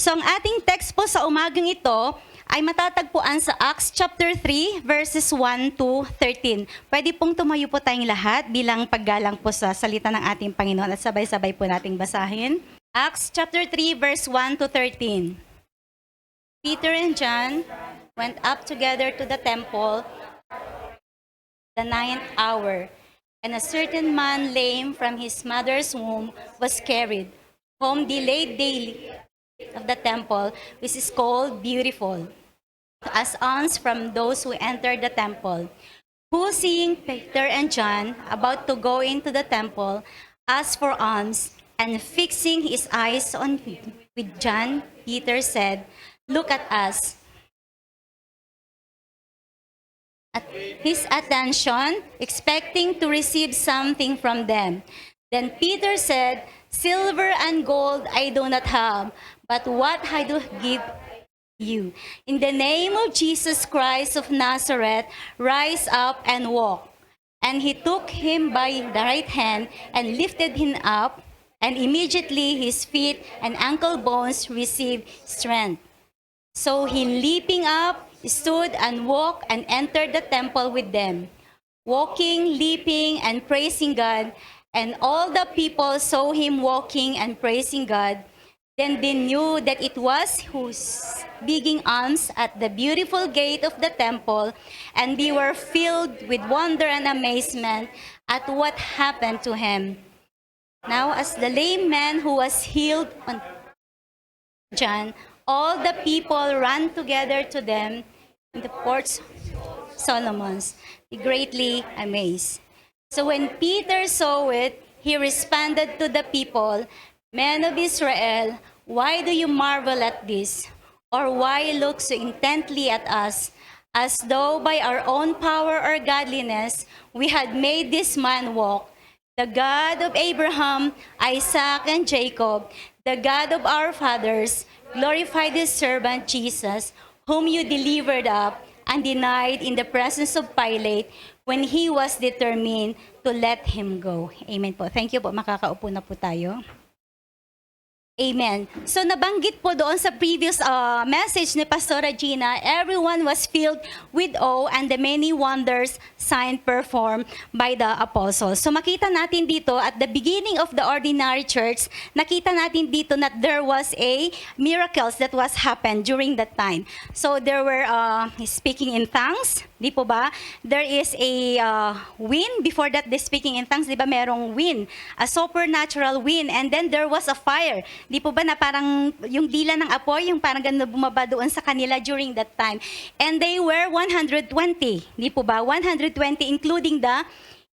So ang ating text po sa umagang ito ay matatagpuan sa Acts chapter 3 verses 1 to 13. Pwede pong tumayo po tayong lahat bilang paggalang po sa salita ng ating Panginoon at sabay-sabay po nating basahin. Acts chapter 3 verse 1 to 13. Peter and John went up together to the temple the 9th hour, and a certain man lame from his mother's womb was carried, whom they laid daily of the temple, which is called Beautiful, as alms from those who entered the temple. Who, seeing Peter and John about to go into the temple, asked for alms, and fixing his eyes on with John, Peter said, "Look at us." At his attention, expecting to receive something from them. Then Peter said, "Silver and gold I do not have, but what I do give you. In the name of Jesus Christ of Nazareth, rise up and walk." And he took him by the right hand and lifted him up, and immediately his feet and ankle bones received strength. So he, leaping up, stood and walked and entered the temple with them, walking, leaping, and praising God. And all the people saw him walking and praising God. Then they knew that it was who's begging alms at the beautiful gate of the temple, and they were filled with wonder and amazement at what happened to him. Now, as the lame man who was healed on John, all the people ran together to them in the porch Solomon's, greatly amazed. So when Peter saw it, he responded to the people, "Men of Israel, why do you marvel at this? Or why look so intently at us, as though by our own power or godliness we had made this man walk? The God of Abraham, Isaac, and Jacob, the God of our fathers, glorified his servant Jesus, whom you delivered up and denied in the presence of Pilate when he was determined to let him go." Amen po. Thank you po. Makakaupo na po tayo. Amen. So nabanggit po doon sa previous message ni Pastor Regina, everyone was filled with awe and the many wonders signs performed by the apostles. So makita natin dito at the beginning of the ordinary church, nakita natin dito that there was a miracles that was happened during that time. So there were speaking in tongues, di po ba? There is a wind before that, the speaking in tongues, di ba merong wind, a supernatural wind, and then there was a fire. Di po ba na parang yung dila ng apoy, yung parang gano'n bumaba doon sa kanila during that time. And they were 120, di po ba? 120 including the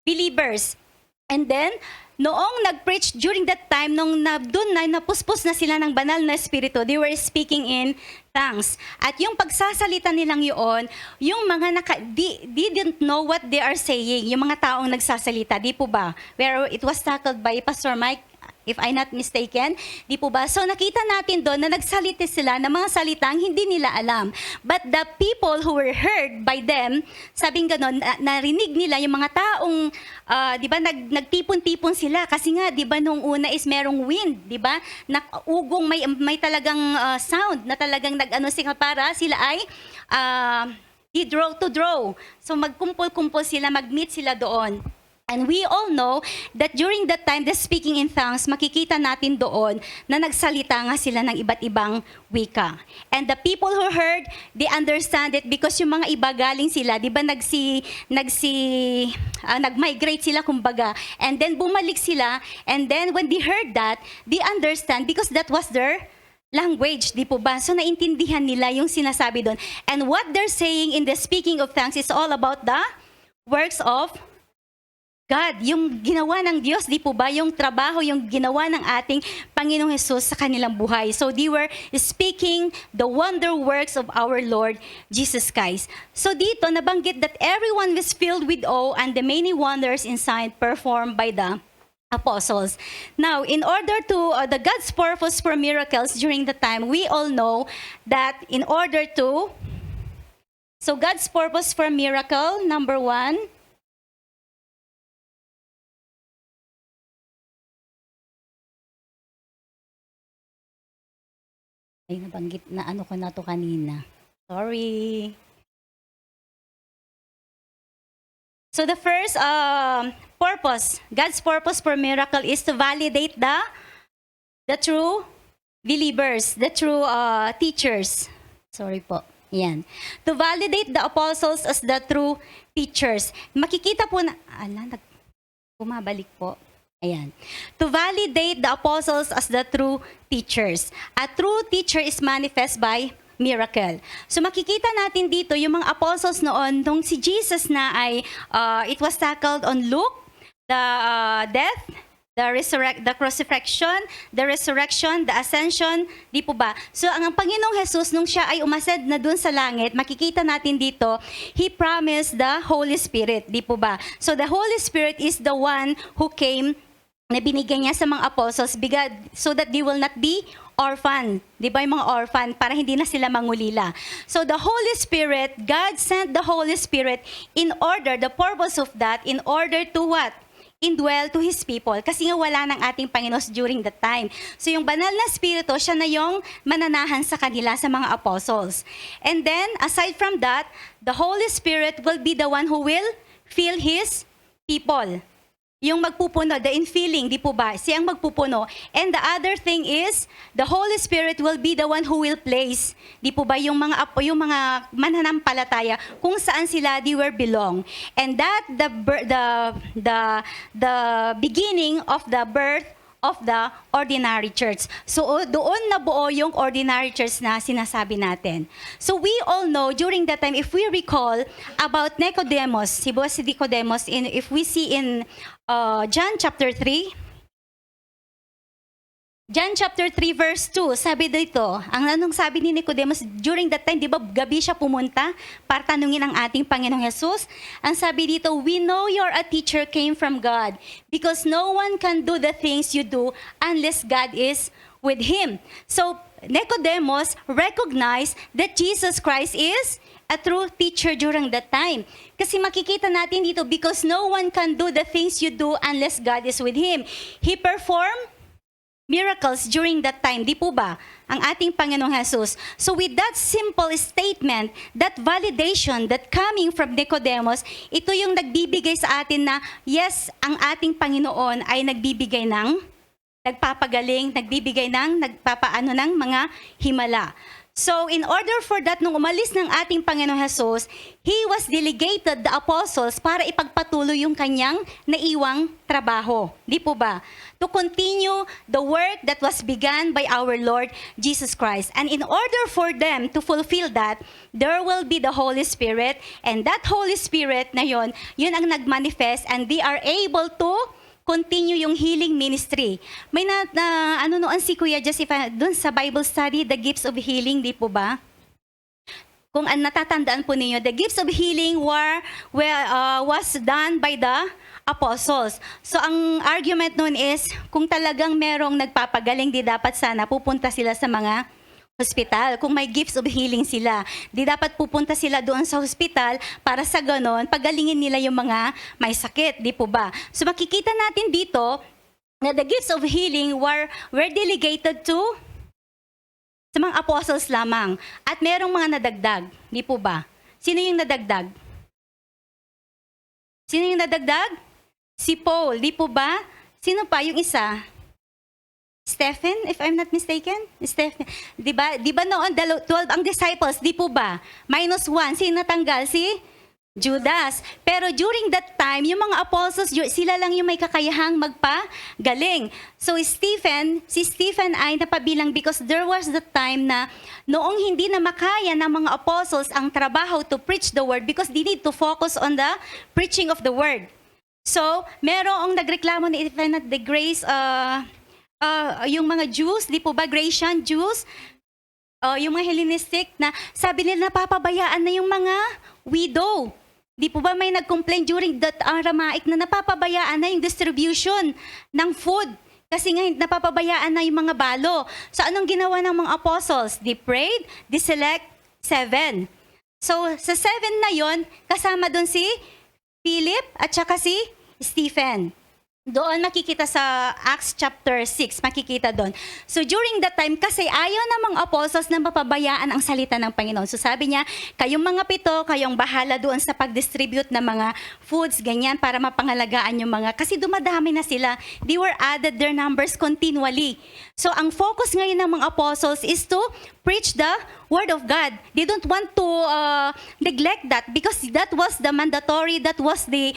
believers. And then, noong nag-preach during that time, nung doon na napuspos na sila ng banal na espiritu, they were speaking in tongues. At yung pagsasalita nilang yun, yung mga didn't know what they are saying, yung mga taong nagsasalita, di po ba? Where it was tackled by Pastor Mike, if I'm not mistaken, di po ba? So nakita natin doon na nagsalita sila ng mga salitang hindi nila alam. But the people who were heard by them, sabing ganon, narinig nila yung mga taong, di ba, nagtipon-tipon sila. Kasi nga, di ba, nung una is merong wind, di ba? Ugong may talagang sound na talagang nag-ano sila para sila ay draw. So magkumpul-kumpul sila, mag-meet sila doon. And we all know that during that time, the speaking in tongues, makikita natin doon na nagsalita nga sila ng iba't ibang wika. And the people who heard, they understand it because yung mga iba galing sila, di ba nag-migrate sila kumbaga. And then bumalik sila, and then when they heard that, they understand because that was their language, di po ba? So naintindihan nila yung sinasabi doon. And what they're saying in the speaking of tongues is all about the works of God, yung ginawa ng Diyos, di po ba? Yung trabaho, yung ginawa ng ating Panginoong Hesus sa kanilang buhay. So they were speaking the wonder works of our Lord Jesus Christ. So dito, nabanggit that everyone was filled with awe and the many wonders and signs performed by the apostles. Now, in order to, the God's purpose for miracles during the time, we all know that in order to, so God's purpose for miracle, number one, Ay, nabanggit na ano ko na to kanina. Sorry. So the first purpose, God's purpose for miracle is to validate the true believers, the true teachers. Sorry po. Yan. To validate the apostles as the true teachers. Makikita po na, bumabalik po. Ayan. To validate the apostles as the true teachers. A true teacher is manifest by miracle. So makikita natin dito yung mga apostles noon, nung si Jesus na ay, it was tackled on Luke, the death, the crucifixion, the resurrection, the ascension, di po ba? So ang Panginoong Jesus, nung siya ay umascend na dun sa langit, makikita natin dito, He promised the Holy Spirit, di po ba? So the Holy Spirit is the one who came, na binigyan niya sa mga apostles, so that they will not be orphan. Di ba yung mga orphan? Para hindi na sila mangulila. So the Holy Spirit, God sent the Holy Spirit in order, the purpose of that, in order to what? Indwell to His people. Kasi nga wala ng ating Panginoon during that time. So yung banal na Espiritu, siya na yung mananahan sa kanila, sa mga apostles. And then, aside from that, the Holy Spirit will be the one who will fill His people. Yung magpupuno, the infilling, di po ba? Siyang magpupuno. And the other thing is, the Holy Spirit will be the one who will place, di po ba, yung mga mananampalataya kung saan sila they were belong. And that the beginning of the birth of the ordinary church. So doon nabuo yung ordinary church na sinasabi natin. So we all know during that time, if we recall about Nicodemus, si Nicodemus, if we see in John chapter 3, John chapter 3 verse 2, sabi dito, anong sabi ni Nicodemus, during that time, di ba, gabi siya pumunta para tanungin ang ating Panginoong Jesus. Ang sabi dito, we know you're a teacher came from God because no one can do the things you do unless God is with him. So, Nicodemus recognized that Jesus Christ is a true teacher during that time. Kasi makikita natin dito, because no one can do the things you do unless God is with him. He performed miracles during that time, di po ba? Ang ating Panginoong Jesus. So with that simple statement, that validation, that coming from Nicodemus, ito yung nagbibigay sa atin na, yes, ang ating Panginoon ay nagbibigay ng, nagpapagaling, nagbibigay ng, nagpapaano ng mga himala. So, in order for that, nung umalis ng ating Panginoong Jesus, He was delegated the apostles para ipagpatuloy yung kanyang naiwang trabaho. Di po ba? To continue the work that was begun by our Lord Jesus Christ. And in order for them to fulfill that, there will be the Holy Spirit. And that Holy Spirit na yun ang nagmanifest, and they are able to continue yung healing ministry. May ano noon si Kuya Jess, doon sa Bible study, the gifts of healing, di po ba? Kung natatandaan po ninyo, the gifts of healing was done by the apostles. So ang argument noon is, kung talagang merong nagpapagaling, di dapat sana pupunta sila sa mga hospital. Kung may gifts of healing sila, di dapat pupunta sila doon sa hospital para sa ganon, pagalingin nila yung mga may sakit, di po ba? So makikita natin dito na the gifts of healing were delegated to sa mga apostles lamang. At merong mga nadagdag, di po ba? Sino yung nadagdag? Sino yung nadagdag? Si Paul, di po ba? Sino pa? Yung isa? Stephen, if I'm not mistaken? Stephen. Di ba noon, 12 ang disciples, di po ba? -1, sino natanggal? Si Judas. Pero during that time, yung mga apostles, sila lang yung may kakayahang magpagaling. So si Stephen ay napabilang because there was the time na noong hindi na makaya ng mga apostles ang trabaho to preach the word because they need to focus on the preaching of the word. So, merong nagreklamo na if not the grace, yung mga Jews, di po ba, Grecian Jews, yung mga Hellenistic, na sabi nila napapabayaan na yung mga widow. Di po ba may nag-complain during that Aramaic na napapabayaan na yung distribution ng food? Kasi nga napapabayaan na yung mga balo. So anong ginawa ng mga apostles? They prayed, they select 7. So sa 7 na yon, kasama doon si Philip at saka si Stephen. Doon makikita sa Acts chapter 6, makikita doon. So during that time, kasi ayaw ng mga apostles na mapabayaan ang salita ng Panginoon. So sabi niya, kayong mga pito, kayong bahala doon sa pag-distribute ng mga foods, ganyan, para mapangalagaan yung mga, kasi dumadami na sila. They were added their numbers continually. So ang focus ngayon ng mga apostles is to preach the Word of God. They don't want to neglect that because that was the mandatory, that was the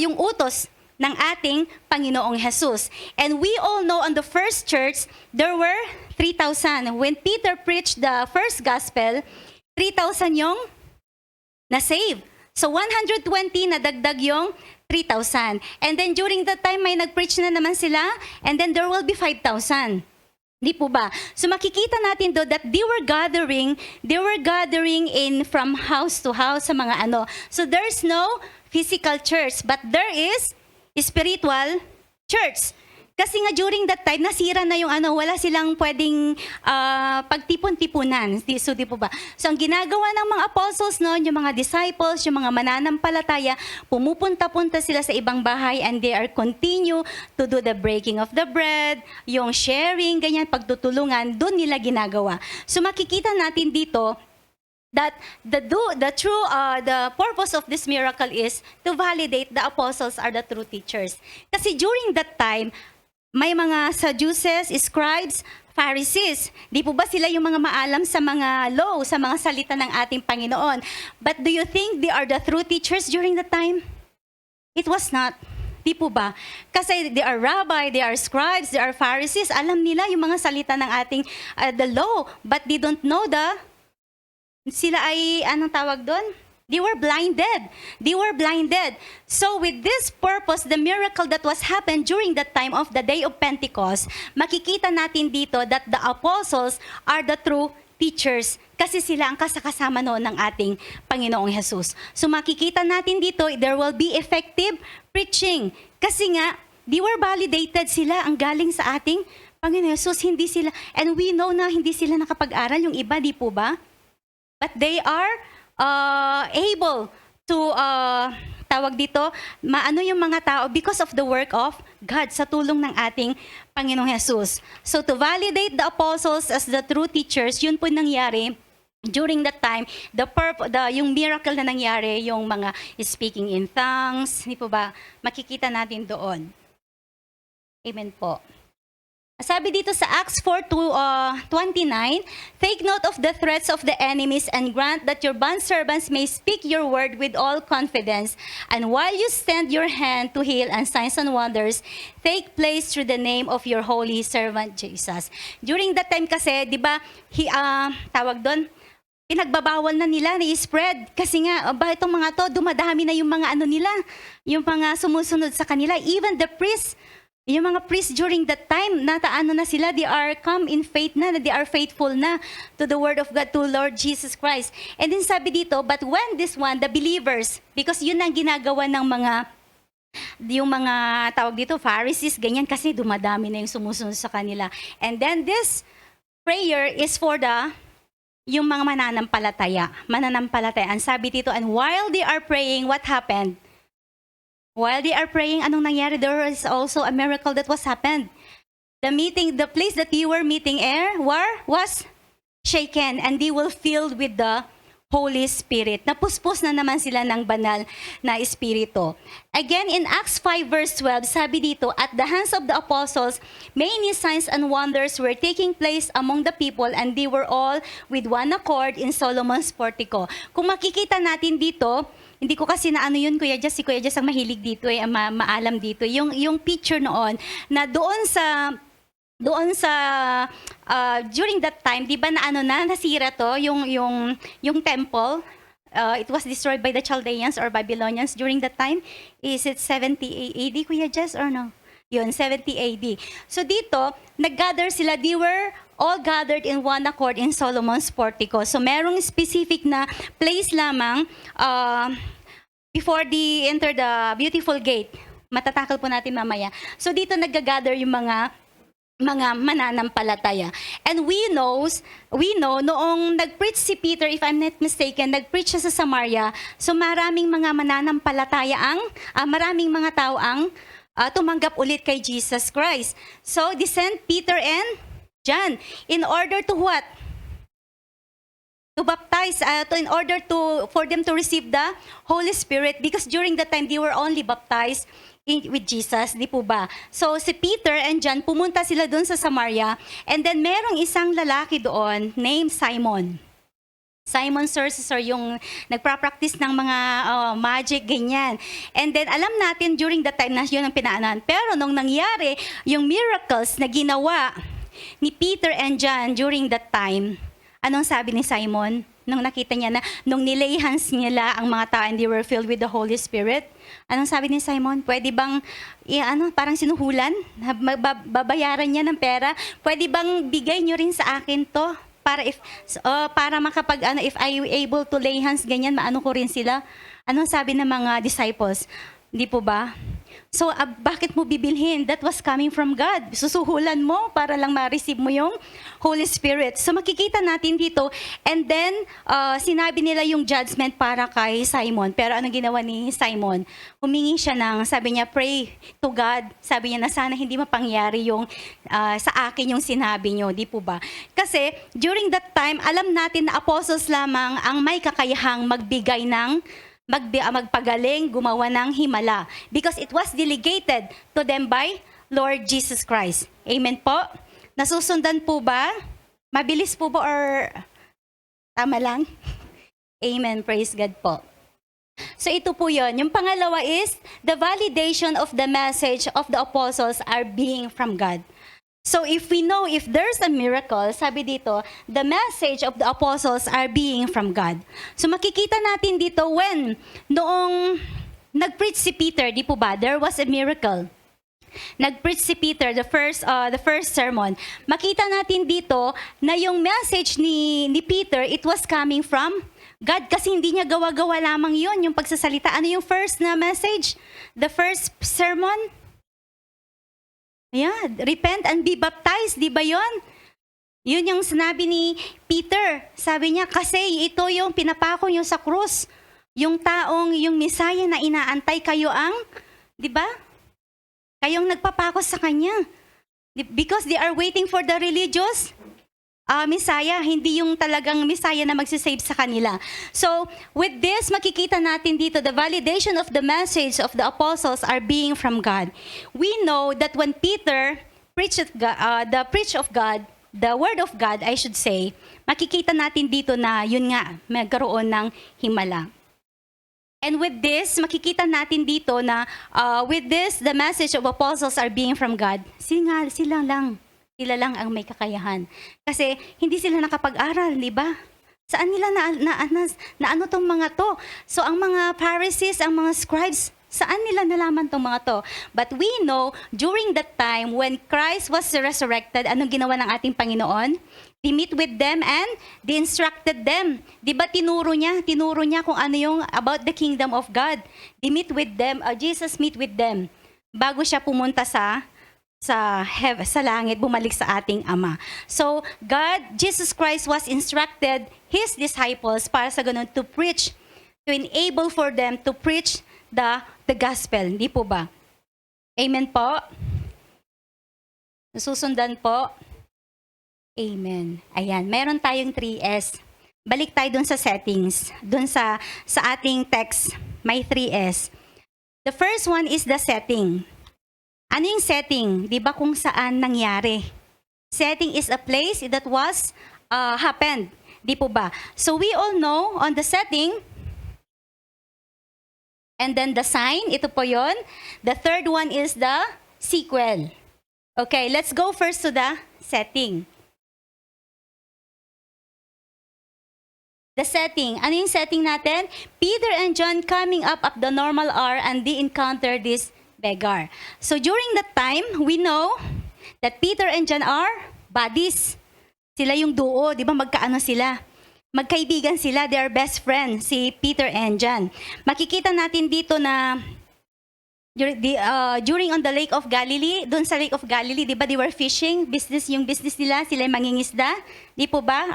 yung utos ng ating Panginoong Jesus. And we all know on the first church, there were 3,000. When Peter preached the first gospel, 3,000 yung na-save. So 120 na dagdag yung 3,000. And then during that time, may nag-preach na naman sila, and then there will be 5,000. Di po ba? So makikita natin do that they were gathering in from house to house sa mga ano. So there's no physical church, but there is spiritual church. Kasi nga during that time, nasira na yung ano, wala silang pwedeng pagtipon-tipunan. So, di po ba? So, ang ginagawa ng mga apostles noon, yung mga disciples, yung mga mananampalataya, pumupunta-punta sila sa ibang bahay and they are continue to do the breaking of the bread, yung sharing, ganyan, pagtutulungan, doon nila ginagawa. So, makikita natin dito, that the purpose of this miracle is to validate the apostles are the true teachers. Kasi during that time, may mga Sadducees, scribes, Pharisees. Di po ba sila yung mga maalam sa mga law, sa mga salita ng ating Panginoon? But do you think they are the true teachers during that time? It was not. Di po ba? Kasi they are rabbi, they are scribes, they are Pharisees. Alam nila yung mga salita ng ating the law, but they don't know sila ay, anong tawag doon? They were blinded. They were blinded. So with this purpose, the miracle that was happened during that time of the day of Pentecost, makikita natin dito that the apostles are the true teachers kasi sila ang kasakasama noon ng ating Panginoong Jesus. So makikita natin dito, there will be effective preaching. Kasi nga, they were validated, sila ang galing sa ating Panginoong Jesus. Hindi sila, and we know na hindi sila nakapag-aral, yung iba, di po ba? But they are able to, tawag dito, maano yung mga tao because of the work of God sa tulong ng ating Panginoong Jesus. So to validate the apostles as the true teachers, yun po nangyari during that time, yung miracle na nangyari, yung mga speaking in tongues, di po ba? Makikita natin doon. Amen po. Sabi dito sa Acts 4:29, take note of the threats of the enemies and grant that your bondservants may speak your word with all confidence. And while you extend your hand to heal and signs and wonders take place through the name of your holy servant Jesus. During that time kasi, di ba, tawag doon, pinagbabawal na nila na i-spread. Kasi nga, itong mga to, dumadami na yung mga ano nila, yung mga sumusunod sa kanila. Even the priests, yung mga priests during that time, nataano na sila, they are come in faith na, they are faithful na to the word of God, to Lord Jesus Christ. And then sabi dito, but when this one, the believers, because yun ang ginagawa ng yung mga tawag dito, Pharisees, ganyan, kasi dumadami na yung sumusunod sa kanila. And then this prayer is for yung mga mananampalataya. Ang sabi dito, and while they are praying, what happened? While they are praying, anong nangyari? There is also a miracle that was happened. The place that you were meeting was shaken, and they were filled with the Holy Spirit. Napuspos na naman sila ng banal na Espiritu. Again, in Acts 5 verse 12, sabi dito, at the hands of the apostles, many signs and wonders were taking place among the people, and they were all with one accord in Solomon's portico. Kung makikita natin dito, hindi ko kasi na ano yun, Kuya Jess, si Kuya Jess ang mahilig dito, maalam dito. Yung picture noon, na doon sa during that time, di ba nasira to, yung temple, it was destroyed by the Chaldeans or Babylonians during that time. Is it 70 AD, Kuya Jess, or no? Yun, 70 AD. So dito, nag-gather sila, they were all gathered in one accord in Solomon's portico. So merong specific na place lamang before they enter the beautiful gate. Matatakal po natin mamaya. So dito nag-gather yung mga mananampalataya. And we know noong nag-preach si Peter, if I'm not mistaken, nag-preach siya sa Samaria. So maraming mga mananampalataya maraming mga tao ang tumanggap ulit kay Jesus Christ. So, they sent Peter and John in order to what? To baptize, in order for them to receive the Holy Spirit, because during that time, they were only baptized with Jesus, di po ba? So, si Peter and John, pumunta sila doon sa Samaria, and then merong isang lalaki doon named Simon. Simon Sorcerer, yung nagpa-practice ng mga magic, ganyan. And then, alam natin during that time na yun ang pinaanan. Pero nung nangyari, yung miracles na ginawa ni Peter and John during that time, anong sabi ni Simon? Nung nakita niya na, nung nilay hands nila ang mga tao and they were filled with the Holy Spirit, anong sabi ni Simon? Pwede bang, parang sinuhulan? Babayaran niya ng pera? Pwede bang bigay niyo rin sa akin to? Para if I able to lay hands, ganyan, maano ko rin sila. Anong sabi ng mga disciples? Di po ba? So, bakit mo bibilhin? That was coming from God. Susuhulan mo para lang ma-receive mo yung Holy Spirit. So, makikita natin dito. And then, sinabi nila yung judgment para kay Simon. Pero anong ginawa ni Simon? Humingi siya sabi niya, pray to God. Sabi niya na sana hindi mapangyari yung sa akin yung sinabi niyo. Di po ba? Kasi, during that time, alam natin na apostles lamang ang may kakayahang magbigay ng magpagaling, gumawa ng himala. Because it was delegated to them by Lord Jesus Christ. Amen po? Nasusundan po ba? Mabilis po ba or tama lang? Amen. Praise God po. So ito po yun. Yung pangalawa is, the validation of the message of the apostles are being from God. So if we know if there's a miracle, sabi dito, the message of the apostles are being from God. So makikita natin dito noong nag-preach si Peter, di po ba, there was a miracle. Nag-preach si Peter, the first sermon. Makita natin dito na yung message ni Peter, it was coming from God, kasi hindi niya gawa-gawa lamang yun, yung pagsasalita. Ano yung first na message? The first sermon? Yeah, repent and be baptized, di ba yun? Yun yung sinabi ni Peter. Sabi niya, kasi ito yung pinapako nyo sa krus. Yung yung Messiah na inaantay, kayo di ba? Kayong nagpapako sa kanya. Because they are waiting for the religious Messiah, hindi yung talagang Messiah na magsisave sa kanila. So, with this, makikita natin dito, the validation of the message of the apostles are being from God. We know that when Peter preached the word of God, I should say, makikita natin dito na, yun nga, magkaroon ng himala. And with this, makikita natin dito na, with this, the message of apostles are being from God. Sila lang ang may kakayahan. Kasi hindi sila nakapag-aral, di ba? Saan nila na ano tong mga to? So ang mga Pharisees, ang mga scribes, saan nila nalaman tong mga to? But we know, during that time, when Christ was resurrected, anong ginawa ng ating Panginoon? They meet with them and they instructed them. Di ba tinuro niya kung ano yung about the kingdom of God. They meet with them, Jesus meet with them. Bago siya pumunta sa langit, bumalik sa ating Ama. So, Jesus Christ was instructed His disciples para sa ganun to preach, to enable for them to preach the gospel. Hindi po ba? Amen po? Nasusundan po? Amen. Ayan, meron tayong 3S. Balik tayo dun sa settings. Dun sa ating text, may 3S. The first one is the setting. Ano yung setting? Di ba kung saan nangyari? Setting is a place that was happened. Di po ba? So we all know on the setting, and then the sign, ito po yon. The third one is the sequel. Okay, let's go first to the setting. The setting. Ano yung setting natin? Peter and John coming up at the normal hour and they encounter this beggar. So during that time, we know that Peter and John are buddies. Sila yung duo, di ba? Magkaano sila? Magkaibigan sila, they are best friends, si Peter and John. Makikita natin dito na during on the Lake of Galilee, doon sa Lake of Galilee, di ba, they were fishing, yung business nila, sila yung mangingisda, di po ba?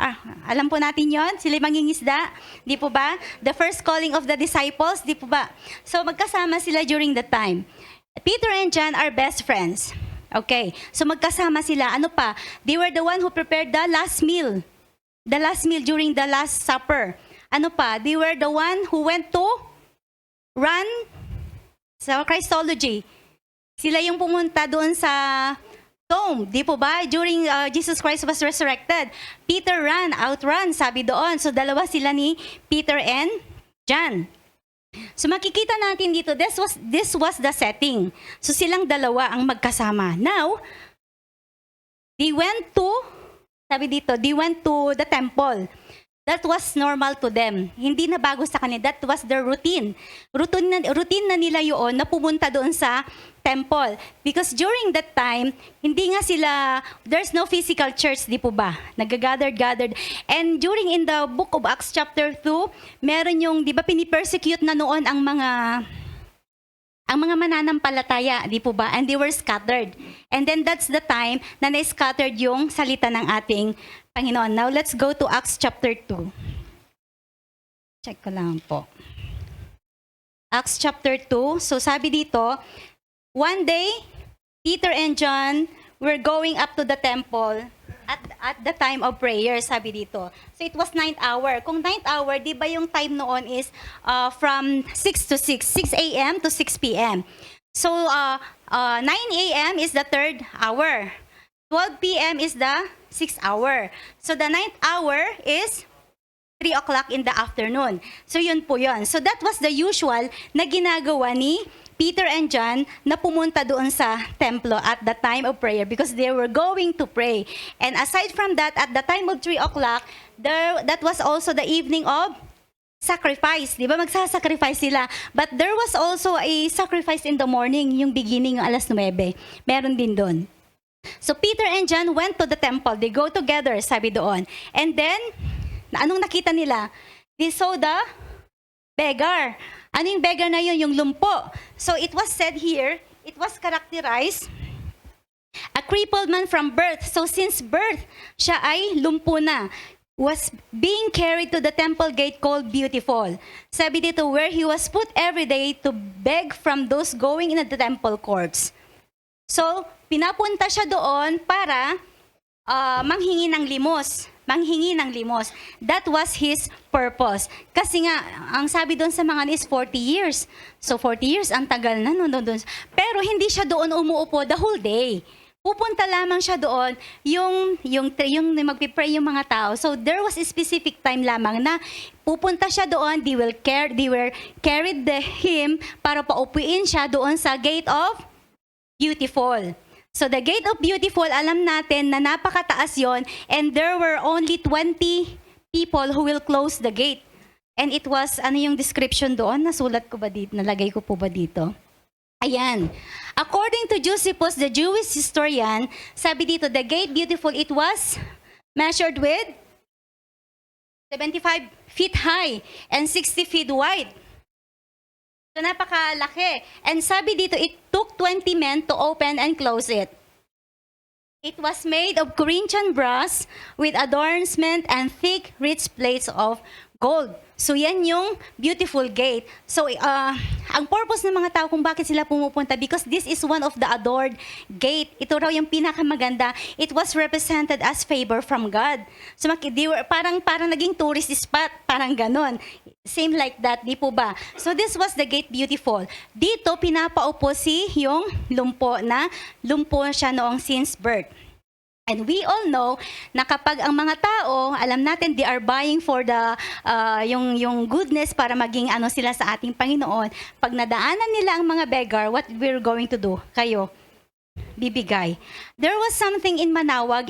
Alam po natin yon, sila yung mangingisda, di po ba? The first calling of the disciples, di po ba? So magkasama sila during that time. Peter and John are best friends. Okay, so magkasama sila. Ano pa? They were the one who prepared the last meal. The last meal during the Last Supper. Ano pa? They were the one who went to run sa Christology. Sila yung pumunta doon sa tomb, di po ba? During Jesus Christ was resurrected. Peter outrun, sabi doon. So dalawa sila ni Peter and John. So makikita natin dito, this was the setting. So silang dalawa ang magkasama. Now, they went to the temple. That was normal to them. Hindi na bago sa kanila. That was their routine. Routine na nila yun na pumunta doon sa temple. Because during that time, hindi nga sila, there's no physical church, di po ba? Nag-gathered. And in the book of Acts chapter 2, meron yung, di ba, pinipersecute na noon ang mga mananampalataya, di po ba? And they were scattered. And then that's the time na na-scattered yung salita ng ating Panginoon. Now, let's go to Acts chapter 2. Check ko lang po. Acts chapter 2. So, sabi dito, one day, Peter and John were going up to the temple at the time of prayer, sabi dito. So, it was 9th hour. Kung 9th hour, di ba yung time noon is from 6 to 6, 6 a.m. to 6 p.m. So, 9 a.m. is the 3rd hour. 12 p.m. is the 6th hour. So, the 9th hour is 3 o'clock in the afternoon. So, yun po yun. So, that was the usual na ginagawa ni Peter and John na pumunta doon sa templo at the time of prayer because they were going to pray. And aside from that, at the time of 3 o'clock, that was also the evening of sacrifice. Di ba? Magsasacrifice sila. But there was also a sacrifice in the morning, yung beginning, yung alas 9. Meron din doon. So Peter and John went to the temple. They go together, sabi doon. And then, anong nakita nila? They saw the beggar. Ano yung beggar na yun? Yung lumpo. So it was said here, it was characterized a crippled man from birth. So since birth, siya ay lumpo na. Was being carried to the temple gate called Beautiful. Sabi dito, where he was put every day to beg from those going in the temple courts. So, pinapunta siya doon para manghingi ng limos. That was his purpose. Kasi nga, ang sabi doon sa mga is 40 years. So 40 years, ang tagal na doon. Pero hindi siya doon umuupo the whole day. Pupunta lamang siya doon yung magpipray yung mga tao. So there was a specific time lamang na pupunta siya doon, they were carried him para paupuin siya doon sa gate of Beautiful. So the gate of Beautiful, alam natin na napakataas yon, and there were only 20 people who will close the gate. And it was, ano yung description doon? Nasulat ko ba dito? Nalagay ko po ba dito? Ayan. According to Josephus, the Jewish historian, sabi dito, the gate Beautiful, it was measured with 75 feet high and 60 feet wide. So napakalaki. And sabi dito, it took 20 men to open and close it. It was made of Corinthian brass with adornment and thick, rich plates of gold. So yan yung Beautiful gate. So ang purpose ng mga tao kung bakit sila pumupunta, because this is one of the adored gate. Ito raw yung pinakamaganda. It was represented as favor from God. So parang naging tourist spot, parang ganon. Same like that, di po ba? So this was the gate Beautiful. Dito pinapaupo yung lumpo siya noong since birth. And we all know na kapag ang mga tao, alam natin, they are buying for the yung goodness para maging ano sila sa ating Panginoon. Pag nadaanan nila ang mga beggar, what we're going to do? Kayo, bibigay. There was something in Manawag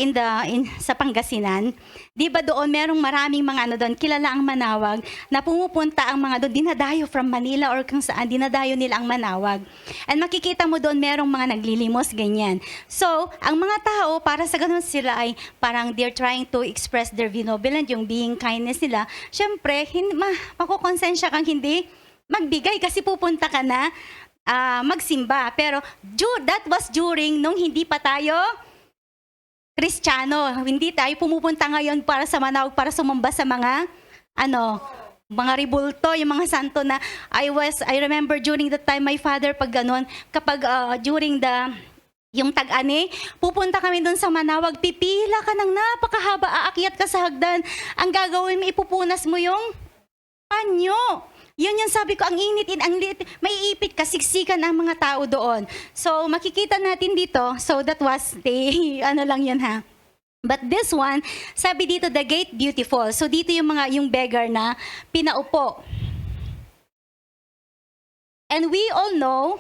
sa Pangasinan. Di ba doon merong maraming mga doon, kilala ang Manawag, na pumupunta ang mga doon, dinadayo from Manila or kung saan, dinadayo nila ang Manawag. And makikita mo doon merong mga naglilimos, ganyan. So, ang mga tao, para sa ganun sila ay parang they're trying to express their benevolence, yung being kindness nila. Siyempre, makukonsensya kang hindi magbigay kasi pupunta ka na magsimba. Pero that was during nung hindi pa tayo Kristiyano. Hindi tayo pumupunta ngayon para sa Manawag, para sumamba sa mga mga ribulto, yung mga santo na I remember during the time my father pag ganon, kapag during yung tag-ani, pupunta kami doon sa Manawag, pipila ka ng napakahaba, aakyat ka sa hagdan. Ang gagawin mo, ipupunas mo yung panyo. Yun yung sabi ko, ang init, may ipit ka, siksikan ang mga tao doon. So, makikita natin dito, so that was the, ano lang yun ha. But this one, sabi dito, the gate beautiful. So, dito yung beggar na pinaupo. And we all know,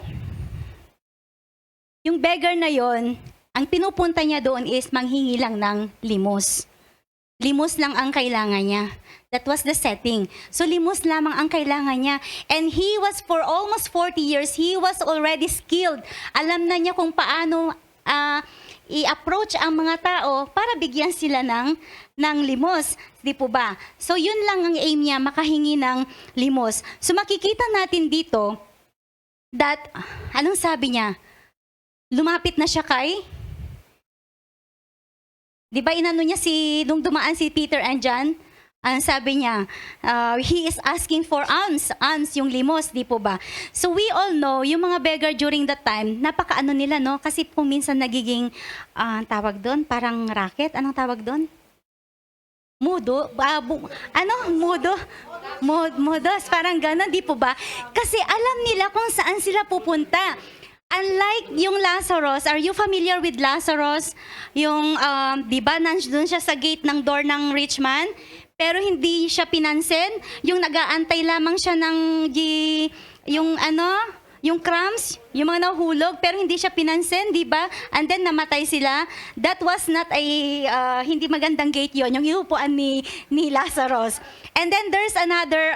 yung beggar na yon, ang pinupunta niya doon is manghingi lang ng limos. Limos lang ang kailangan niya. That was the setting. So limos lamang ang kailangan niya. And he was for almost 40 years, he was already skilled. Alam na niya kung paano i-approach ang mga tao para bigyan sila ng limos. Di po ba? So yun lang ang aim niya, makahingi ng limos. So makikita natin dito that, anong sabi niya? Lumapit na siya kay, di ba inano niya nung dumaan si Peter and John, ang sabi niya, he is asking for alms yung limos, di po ba? So we all know, yung mga beggar during that time, napakaano nila, no? Kasi kung minsan nagiging, tawag doon, parang racket, anong tawag doon? Mudo, mudos, parang gano'n, di po ba? Kasi alam nila kung saan sila pupunta. Unlike yung Lazarus, are you familiar with Lazarus? Yung, di ba, nandun siya sa gate ng door ng rich man, pero hindi siya pinansin. Yung nag-aantay lamang siya ng, yung crumbs, yung mga nahulog, pero hindi siya pinansin, di ba? And then namatay sila. That was not a, hindi magandang gate yon, yung iupuan ni Lazarus. And then there's another,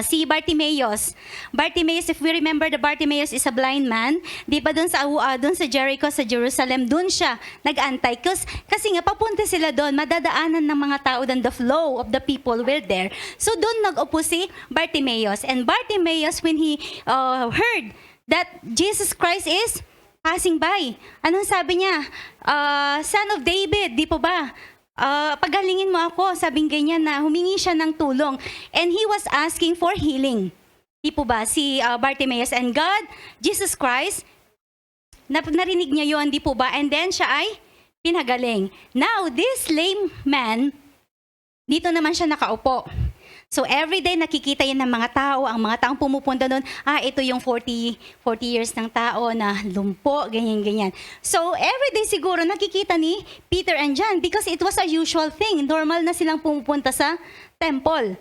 si Bartimaeus. Bartimaeus, if we remember, the Bartimaeus is a blind man. Di ba doon sa Jericho, sa Jerusalem, doon siya nag-antay. Kasi nga, papunta sila doon, madadaanan ng mga tao doon, the flow of the people were there. So doon nag-upo si Bartimaeus. And Bartimaeus, when he heard that Jesus Christ is passing by, anong sabi niya? Son of David, di po ba? Pagalingin mo ako, sabing ganyan na humingi siya ng tulong. And he was asking for healing. Di po ba? Si Bartimaeus and God, Jesus Christ, narinig niya yon, di po ba? And then siya ay pinagaling. Now, this lame man, dito naman siya nakaupo. So every day nakikita yan ng mga tao, ang mga taong pumupunta doon, ito yung 40 years ng tao na lumpo, ganyan-ganyan. So every day siguro nakikita ni Peter and John because it was a usual thing. Normal na silang pumupunta sa temple.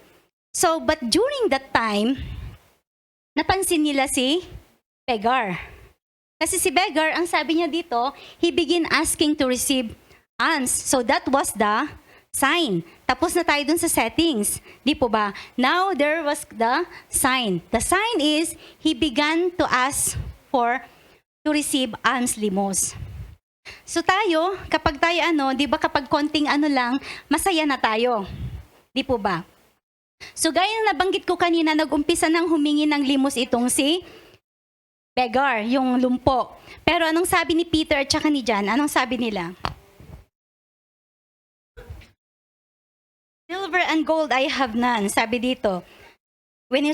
So, but during that time, napansin nila si beggar. Kasi si beggar, ang sabi niya dito, he began asking to receive alms. So that was the sign. Tapos na tayo dun sa settings. Di po ba? Now, there was the sign. The sign is, he began to ask to receive alms limos. So tayo, kapag tayo di ba kapag konting lang, masaya na tayo. Di po ba? So gaya na nabanggit ko kanina, nag-umpisa ng humingi ng limos itong si beggar, yung lumpo. Pero anong sabi ni Peter at saka ni John? Anong sabi nila? Silver and gold I have none, sabi dito. When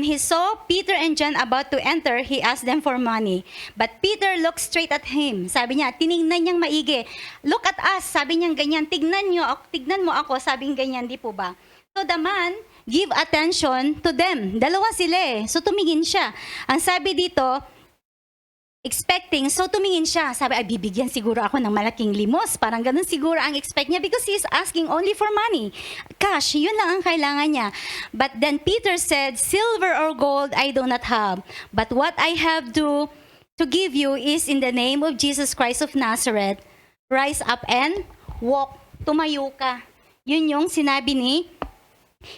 he saw Peter and John about to enter, he asked them for money. But Peter looked straight at him. Sabi niya, tiningnan niyang maigi. Look at us, sabi niya ganyan. Tignan mo ako, sabi niya ganyan, di po ba? So the man give attention to them. Dalawa sila So tumingin siya. Ang sabi dito, expecting, so tumingin siya. Sabi, bibigyan siguro ako ng malaking limos. Parang ganun siguro ang expect niya because he is asking only for money. Cash, yun lang ang kailangan niya. But then Peter said, silver or gold I do not have. But what I have to give you is in the name of Jesus Christ of Nazareth, rise up and walk. Tumayo ka. Yun yung sinabi ni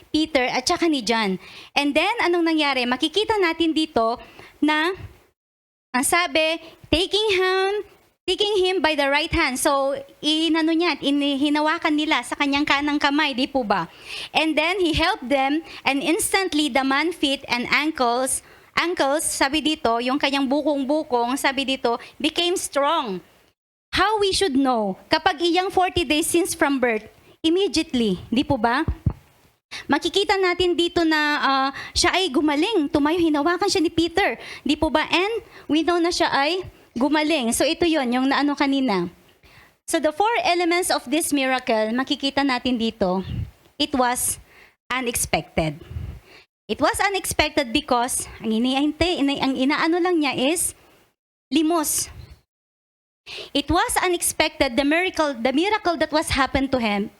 Peter at saka ni John. And then, anong nangyari? Makikita natin dito na ang sabi, taking him by the right hand. So, hinawakan nila sa kanyang kanang kamay, di po ba? And then, he helped them, and instantly the man feet and ankles, sabi dito, yung kanyang bukong-bukong, sabi dito, became strong. How we should know? Kapag iyang 40 days since from birth, immediately, di po ba? Makikita natin dito na siya ay gumaling. Tumayo, hinawakan siya ni Peter. Di po ba? And we know na siya ay gumaling. So ito yon yung naano kanina. So the four elements of this miracle, makikita natin dito, it was unexpected. It was unexpected because ang inaano lang niya is limos. It was unexpected, the miracle that was happened to him,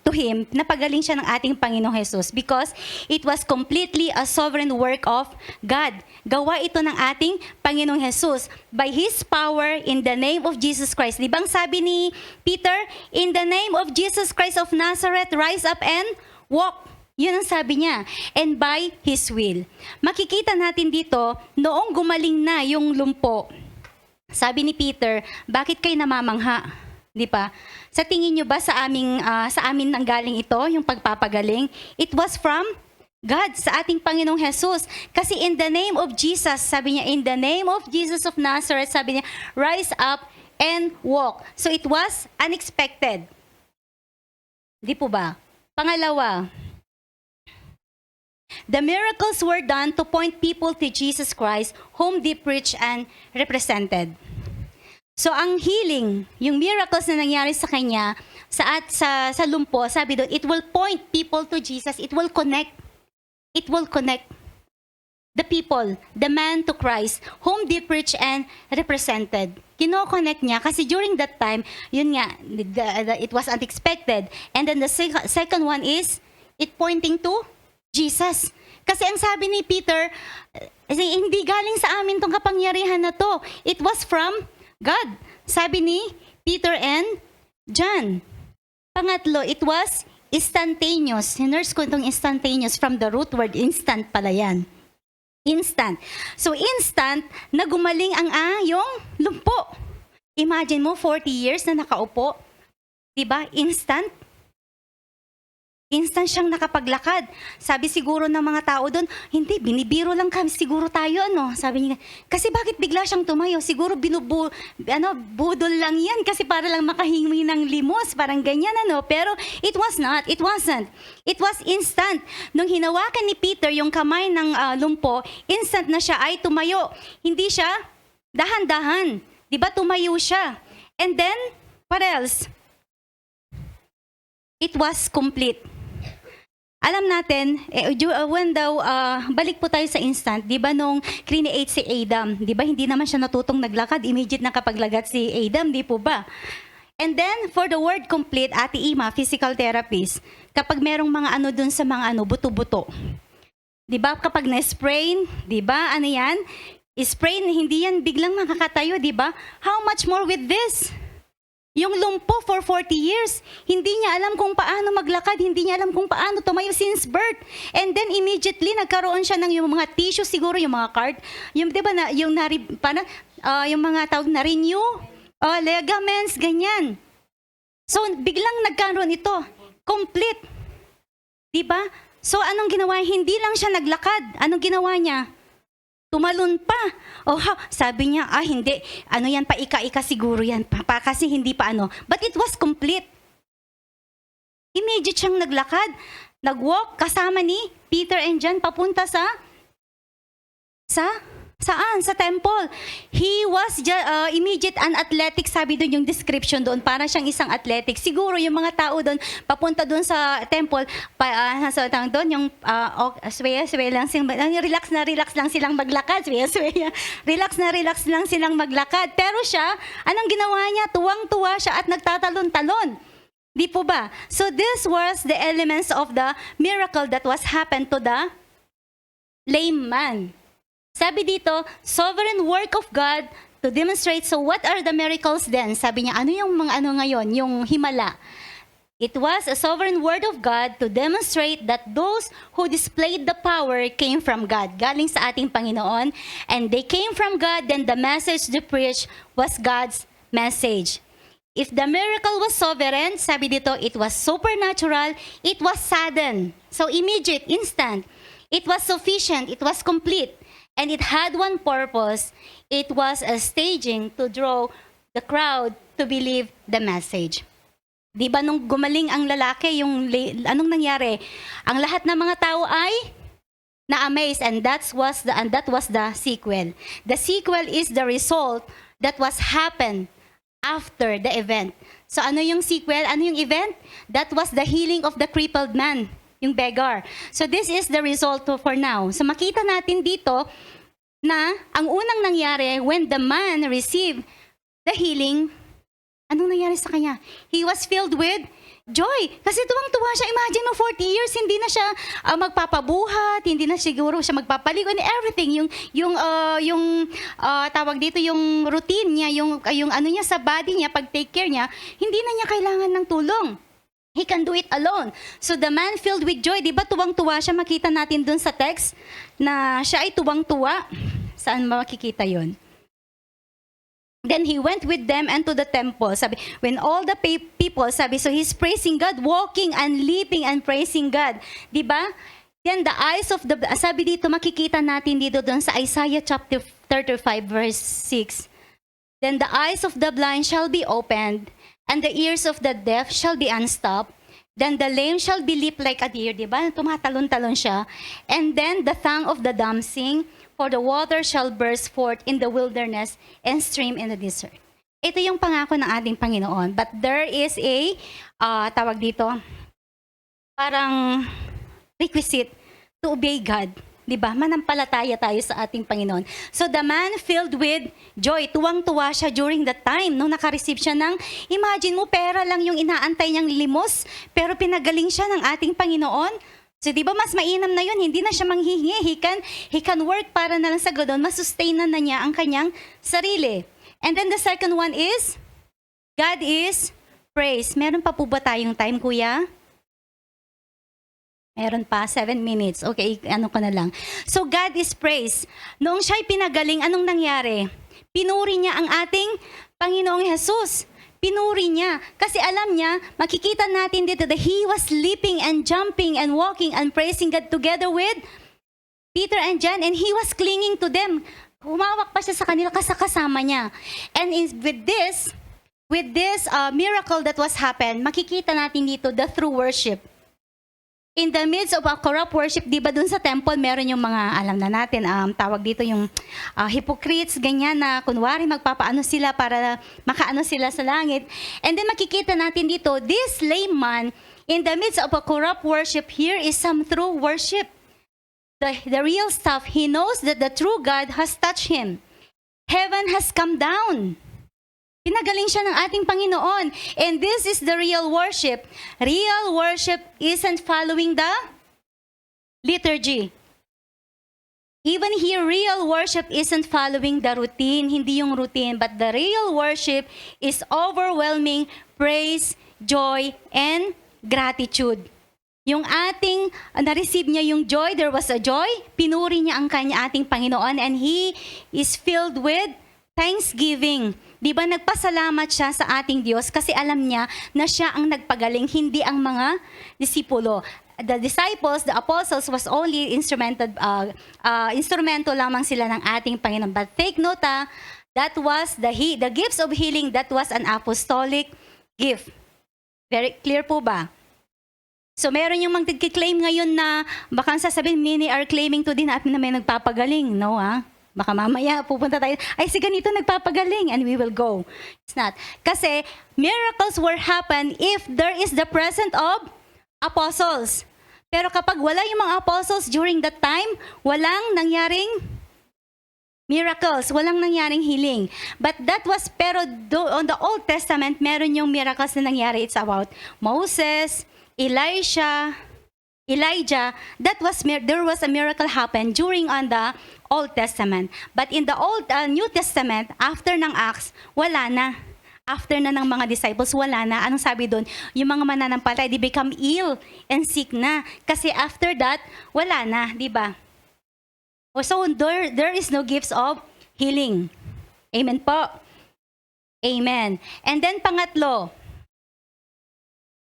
napagaling siya ng ating Panginoong Jesus because it was completely a sovereign work of God. Gawa ito ng ating Panginoong Jesus by His power in the name of Jesus Christ. Di bang sabi ni Peter, in the name of Jesus Christ of Nazareth, rise up and walk. Yun ang sabi niya. And by His will. Makikita natin dito, noong gumaling na yung lumpo, sabi ni Peter, bakit kayo namamangha? Di ba? Sa tingin nyo ba sa amin nanggaling ito, yung pagpapagaling? It was from God, sa ating Panginoong Jesus. Kasi in the name of Jesus, sabi niya, in the name of Jesus of Nazareth, sabi niya, rise up and walk. So it was unexpected. Di po ba? Pangalawa, the miracles were done to point people to Jesus Christ, whom they preached and represented. So ang healing, yung miracles na nangyari sa kanya, sa lumpo, sabi doon, it will point people to Jesus. It will connect. It will connect the people, the man to Christ, whom they preached and represented. Kino-connect niya kasi during that time, yun nga, it was unexpected. And then the second one is, it pointing to Jesus. Kasi ang sabi ni Peter, hindi galing sa amin tong kapangyarihan na to. It was from God. Sabi ni Peter and John. Pangatlo, it was instantaneous. Nurse ko itong instantaneous from the root word instant pala yan. Instant. So instant na gumaling ang yung lumpo. Imagine mo 40 years na nakaupo. 'Di ba? Instant. Instant siyang nakapaglakad. Sabi siguro ng mga tao doon, hindi, binibiro lang kami siguro tayo, ano? Sabi niya, kasi bakit bigla siyang tumayo? Siguro budol lang yan kasi para lang makahingi ng limos, parang ganyan, ano? Pero it was not, it wasn't. It was instant. Nung hinawakan ni Peter yung kamay ng lumpo, instant na siya ay tumayo. Hindi siya dahan-dahan. Diba tumayo siya? And then, what else? It was complete. Alam natin, when daw, balik po tayo sa instant, di ba nung create si Adam, di ba hindi naman siya natutong naglakad, immediate na kapaglagat si Adam, di po ba? And then, for the word complete, Ate Ima, physical therapist, kapag merong mga ano dun sa mga buto-buto, di ba kapag na-sprain, di ba, ano yan? Sprain, hindi yan biglang makakatayo, di ba? How much more with this? Yung lumpo for 40 years, hindi niya alam kung paano maglakad, hindi niya alam kung paano tumayo since birth. And then immediately nagkaroon siya ng yung mga tissue, siguro yung mga card, yung 'di ba na yung yung mga tawag na renew, ligaments, ganyan. So biglang nagkaroon ito, complete. 'Di ba? So anong ginawa? Hindi lang siya naglakad. Anong ginawa niya? Tumalon pa. Sabi niya, hindi. Ano yan, paika-ika siguro yan. Kasi hindi pa ano. But it was complete. Immediate siyang naglakad. Nag-walk kasama ni Peter and John papunta saan? Sa temple. He was immediate and athletic, sabi doon yung description doon. Para siyang isang athletic. Siguro yung mga tao doon, papunta doon sa temple, doon yung sway lang silang, relax lang silang maglakad. Relax lang silang maglakad. Pero siya, anong ginawa niya? Tuwang-tuwa siya at nagtatalon-talon. Di po ba? So this was the elements of the miracle that was happened to the lame man. Sabi dito, sovereign work of God to demonstrate. So what are the miracles then? Sabi niya, ano yung mga ngayon? Yung himala. It was a sovereign word of God to demonstrate that those who displayed the power came from God. Galing sa ating Panginoon. And they came from God, then the message they preached was God's message. If the miracle was sovereign, sabi dito, it was supernatural, it was sudden. So immediate, instant. It was sufficient, it was complete. And it had one purpose. It was a staging to draw the crowd to believe the message. Di ba nung gumaling ang lalaki, anong nangyari? Ang lahat ng mga tao ay na-amaze, and that was the sequel. The sequel is the result that was happened after the event. So ano yung sequel? Ano yung event? That was the healing of the crippled man, yung beggar. So this is the result for now. So makita natin dito na ang unang nangyari when the man received the healing, anong nangyari sa kanya? He was filled with joy. Kasi tuwang-tuwa siya. Imagine mo, 40 years, hindi na siya magpapabuhat, hindi na siguro siya magpapaligo, and everything. Tawag dito, yung routine niya, yung ano niya sa body niya, pag-take care niya, hindi na niya kailangan ng tulong. He can do it alone. So the man filled with joy, di ba tuwang-tuwa siya? Makita natin dun sa text na siya ay tuwang-tuwa. Saan makikita yon? Then he went with them into the temple. Sabi, when all the people, sabi, so he's praising God, walking and leaping and praising God. Diba? Then the eyes of the, sabi dito, makikita natin dito doon sa Isaiah chapter 35 verse 6. Then the eyes of the blind shall be opened, and the ears of the deaf shall be unstopped. Then the lame shall be leap like a deer. Diba? Tumatalon-talon siya. And then the tongue of the dumb sing, for the water shall burst forth in the wilderness and stream in the desert. Ito yung pangako ng ating Panginoon. But there is a, tawag dito, parang requisite to obey God. Diba? Manampalataya tayo sa ating Panginoon. So the man filled with joy, tuwang-tuwa siya during that time nung nakareceive siya ng, imagine mo, pera lang yung inaantay niyang limos, pero pinagaling siya ng ating Panginoon. So, di ba mas mainam na yun, hindi na siya manghihingi. He can work para na lang sa gadon, masustain na niya ang kanyang sarili. And then the second one is, God is praise. Meron pa po ba tayong time, kuya? Meron pa, 7 minutes. Okay, ano ko na lang. So, God is praise. Noong siya'y pinagaling, anong nangyari? Pinuri niya ang ating Panginoong Jesus. Pinuri niya. Kasi alam niya, makikita natin dito that he was leaping and jumping and walking and praising God together with Peter and John, and he was clinging to them. Humawak pa siya sa kanila kasama niya. And with this miracle that was happened, makikita natin dito the true worship. In the midst of a corrupt worship, di ba dun sa temple, meron yung mga, alam na natin, tawag dito yung hypocrites, ganyan na, kunwari magpapaano sila para makaano sila sa langit. And then makikita natin dito, this lame man, in the midst of a corrupt worship, here is some true worship. The real stuff, he knows that the true God has touched him. Heaven has come down. Pinagaling siya ng ating Panginoon. And this is the real worship. Real worship isn't following the liturgy. Even here, real worship isn't following the routine, hindi yung routine, but the real worship is overwhelming praise, joy, and gratitude. Yung ating, na-receive niya yung joy, there was a joy, pinuri niya ang ating Panginoon, and he is filled with thanksgiving. Di ba nagpasalamat siya sa ating Diyos kasi alam niya na siya ang nagpagaling, hindi ang mga disipulo. The disciples, the apostles was only instrumento lamang sila ng ating Panginoon. But take note, that was the gifts of healing, that was an apostolic gift. Very clear po ba? So meron yung magkiklaim ngayon na baka sasabihin, many are claiming to din na may nagpapagaling. No, baka mamaya pupunta tayo, ay si ganito nagpapagaling, and we will go. It's not. Kasi miracles will happen if there is the presence of apostles. Pero kapag wala yung mga apostles during that time, walang nangyaring miracles, walang nangyaring healing. But that was, pero on the Old Testament, meron yung miracles na nangyari. It's about Moses, Elijah, there was a miracle happen during on the Old Testament. But in the New Testament, after ng Acts, wala na. After na ng mga disciples, wala na. Anong sabi doon? Yung mga mananampalataya, they become ill and sick na. Kasi after that, wala na, di ba? So there is no gifts of healing. Amen po. Amen. And then pangatlo,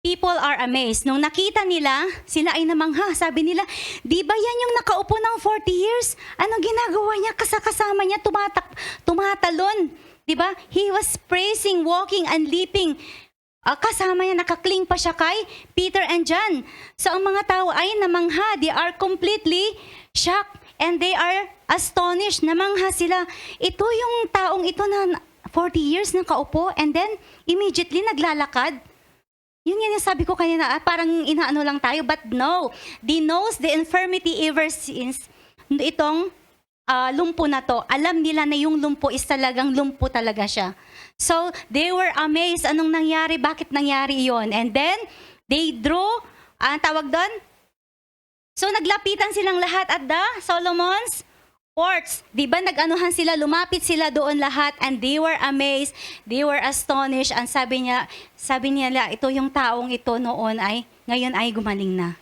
people are amazed. Nung nakita nila, sila ay namangha. Sabi nila, di ba yan yung nakaupo ng 40 years? Anong ginagawa niya? Kasama niya, tumatalon. Di ba? He was praising, walking, and leaping. kasama niya, nakakling pa siya kay Peter and John. So ang mga tao ay namangha, they are completely shocked and they are astonished, namangha sila. Ito yung taong ito na 40 years nakaupo and then immediately naglalakad. Yun yung sabi ko kanina, parang inaano lang tayo, but no, they knows the infirmity ever since itong lumpo na to. Alam nila na yung lumpo is talagang lumpo talaga siya. So, they were amazed. Anong nangyari? Bakit nangyari yon? And then, they drew, tawag doon? So, naglapitan silang lahat at the Solomon's porch. Di ba nag-anuhan sila, lumapit sila doon lahat and they were amazed, they were astonished. And sabi niya, ito yung taong ito noon ngayon ay gumaling na.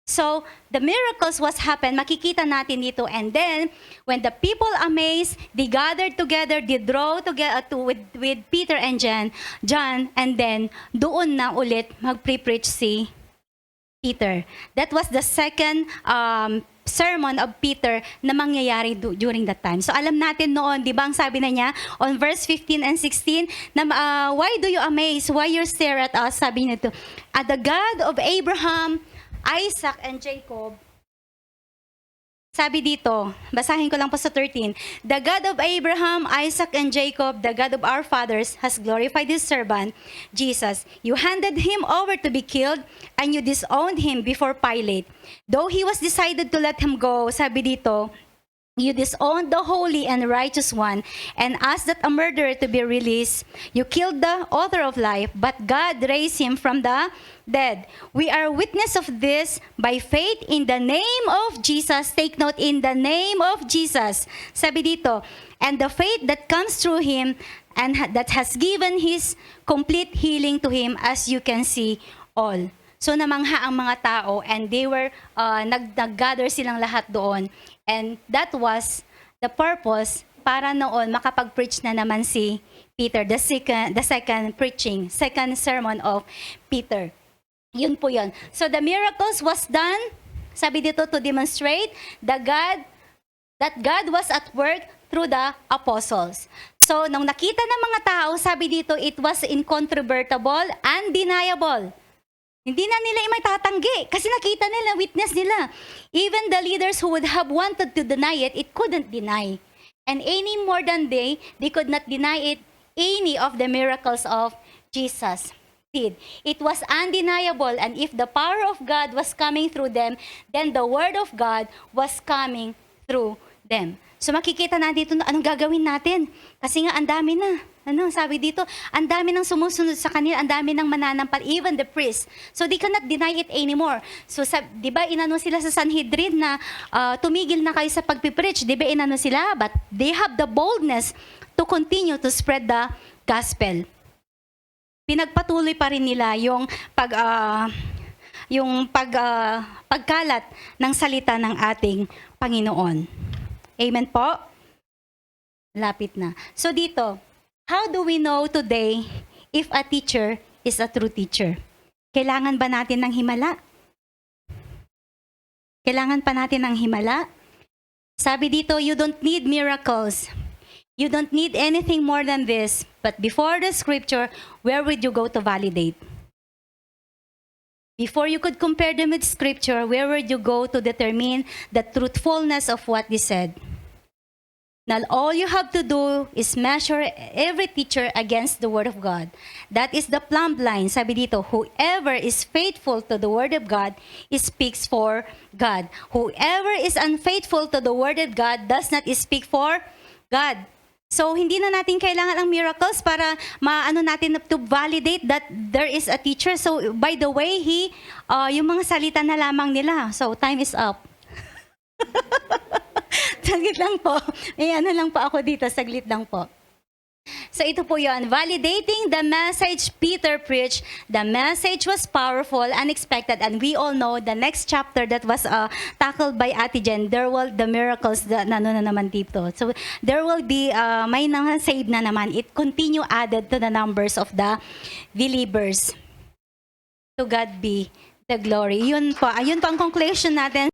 So, the miracles was happened, makikita natin dito. And then, when the people amazed, they gathered together, they draw together with Peter and John, and then, doon na ulit mag-preach si Peter. That was the second sermon of Peter na mangyayari during that time. So alam natin noon, di ba ang sabi na niya on verse 15 and 16, na why do you amaze? Why you stare at us? Sabi niya to, the God of Abraham, Isaac, and Jacob. Sabi dito, basahin ko lang po sa 13. The God of Abraham, Isaac, and Jacob, the God of our fathers, has glorified his servant, Jesus. You handed him over to be killed, and you disowned him before Pilate. Though he was decided to let him go, sabi dito, you disowned the holy and righteous one, and asked that a murderer to be released. You killed the author of life, but God raised him from the dead. We are witness of this by faith in the name of Jesus. Take note, in the name of Jesus. Sabi dito, and the faith that comes through him and that has given his complete healing to him, as you can see all. So namangha ang mga tao and they were, nag-gather silang lahat doon. And that was the purpose para noon makapag-preach na naman si Peter, the second sermon of Peter. Yun po yun. So the miracles was done, sabi dito, to demonstrate that God was at work through the apostles. So nung nakita ng mga tao, sabi dito, it was incontrovertible, undeniable. Hindi na nila maitatanggi kasi nakita nila, witness nila. Even the leaders who would have wanted to deny it, it couldn't deny. And any more than they could not deny it, any of the miracles of Jesus did. It was undeniable, and if the power of God was coming through them, then the word of God was coming through them. So makikita na dito anong gagawin natin. Kasi nga ang dami na. Sabi dito, ang dami nang sumusunod sa kanila, ang dami nang mananampal, even the priest. So they cannot deny it anymore. So di ba inano sila sa Sanhedrin na tumigil na kayo sa pagpipreach, di ba inano sila? But they have the boldness to continue to spread the gospel. Pinagpatuloy pa rin nila yung pagkalat ng salita ng ating Panginoon. Amen po? Lapit na. So dito, how do we know today if a teacher is a true teacher? Kailangan ba natin ng himala? Kailangan pa natin ng himala? Sabi dito, you don't need miracles. You don't need anything more than this. But before the scripture, where would you go to validate? Before you could compare them with scripture, where would you go to determine the truthfulness of what they said? Now, all you have to do is measure every teacher against the Word of God. That is the plumb line. Sabi dito, whoever is faithful to the Word of God speaks for God. Whoever is unfaithful to the Word of God does not speak for God. So, hindi na natin kailangan ang miracles para maano natin to validate that there is a teacher. So, by the way, yung mga salita na lamang nila. So, time is up. Saglit lang po. Ano lang po ako dito. Saglit lang po. So ito po yon, validating the message Peter preached. The message was powerful, unexpected, and we all know the next chapter that was tackled by Ate Jen, there will the miracles na naman dito. So there will be, may save na naman. It continue added to the numbers of the believers. To God be the glory. Yun po ang conclusion natin.